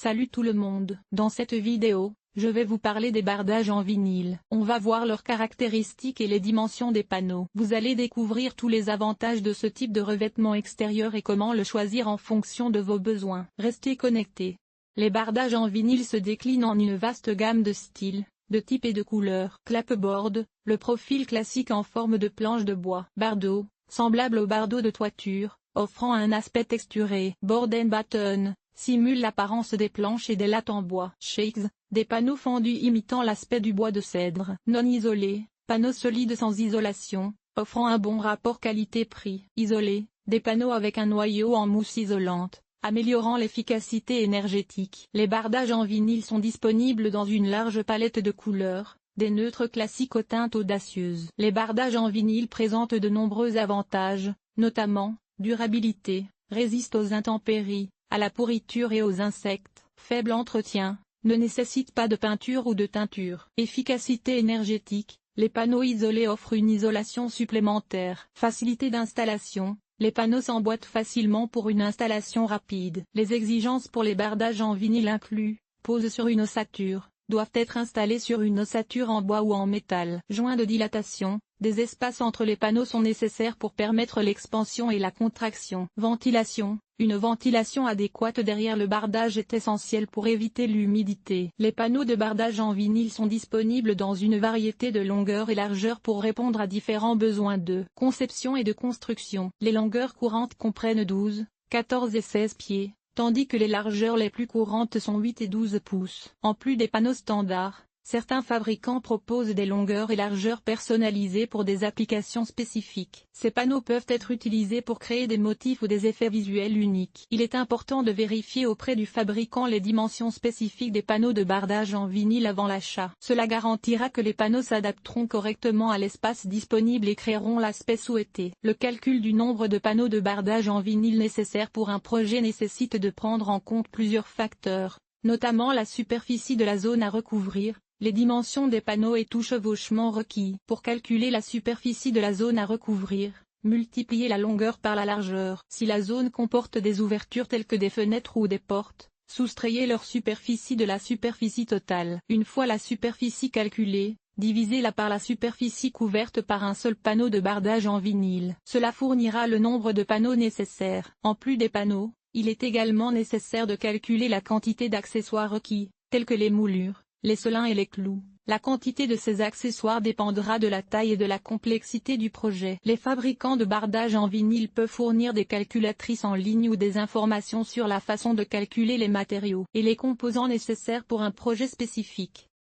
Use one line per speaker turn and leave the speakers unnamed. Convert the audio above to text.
Salut tout le monde. Dans cette vidéo, je vais vous parler des bardages en vinyle. On va voir leurs caractéristiques et les dimensions des panneaux. Vous allez découvrir tous les avantages de ce type de revêtement extérieur et comment le choisir en fonction de vos besoins. Restez connectés. Les bardages en vinyle se déclinent en une vaste gamme de styles, de types et de couleurs. Clapboard, le profil classique en forme de planche de bois. Bardeau, semblable au bardeau de toiture, offrant un aspect texturé. Board and batten, simule l'apparence des planches et des lattes en bois. Shakes, des panneaux fendus imitant l'aspect du bois de cèdre. Non isolés, panneaux solides sans isolation, offrant un bon rapport qualité-prix. Isolés, des panneaux avec un noyau en mousse isolante, améliorant l'efficacité énergétique. Les bardages en vinyle sont disponibles dans une large palette de couleurs, des neutres classiques aux teintes audacieuses. Les bardages en vinyle présentent de nombreux avantages, notamment, durabilité, résistent aux intempéries, à la pourriture et aux insectes, faible entretien, ne nécessite pas de peinture ou de teinture. Efficacité énergétique, les panneaux isolés offrent une isolation supplémentaire. Facilité d'installation, les panneaux s'emboîtent facilement pour une installation rapide. Les exigences pour les bardages en vinyle incluent, pose sur une ossature, doivent être installés sur une ossature en bois ou en métal. Joints de dilatation, des espaces entre les panneaux sont nécessaires pour permettre l'expansion et la contraction. Ventilation, une ventilation adéquate derrière le bardage est essentielle pour éviter l'humidité. Les panneaux de bardage en vinyle sont disponibles dans une variété de longueurs et largeurs pour répondre à différents besoins de conception et de construction. Les longueurs courantes comprennent 12, 14 et 16 pieds, tandis que les largeurs les plus courantes sont 8 et 12 pouces. En plus des panneaux standards, certains fabricants proposent des longueurs et largeurs personnalisées pour des applications spécifiques. Ces panneaux peuvent être utilisés pour créer des motifs ou des effets visuels uniques. Il est important de vérifier auprès du fabricant les dimensions spécifiques des panneaux de bardage en vinyle avant l'achat. Cela garantira que les panneaux s'adapteront correctement à l'espace disponible et créeront l'aspect souhaité. Le calcul du nombre de panneaux de bardage en vinyle nécessaires pour un projet nécessite de prendre en compte plusieurs facteurs, notamment la superficie de la zone à recouvrir, les dimensions des panneaux et tout chevauchement requis. Pour calculer la superficie de la zone à recouvrir, multipliez la longueur par la largeur. Si la zone comporte des ouvertures telles que des fenêtres ou des portes, soustrayez leur superficie de la superficie totale. Une fois la superficie calculée, divisez-la par la superficie couverte par un seul panneau de bardage en vinyle. Cela fournira le nombre de panneaux nécessaires. En plus des panneaux, il est également nécessaire de calculer la quantité d'accessoires requis, tels que les moulures, les selins et les clous. La quantité de ces accessoires dépendra de la taille et de la complexité du projet. Les fabricants de bardage en vinyle peuvent fournir des calculatrices en ligne ou des informations sur la façon de calculer les matériaux et les composants nécessaires pour un projet spécifique.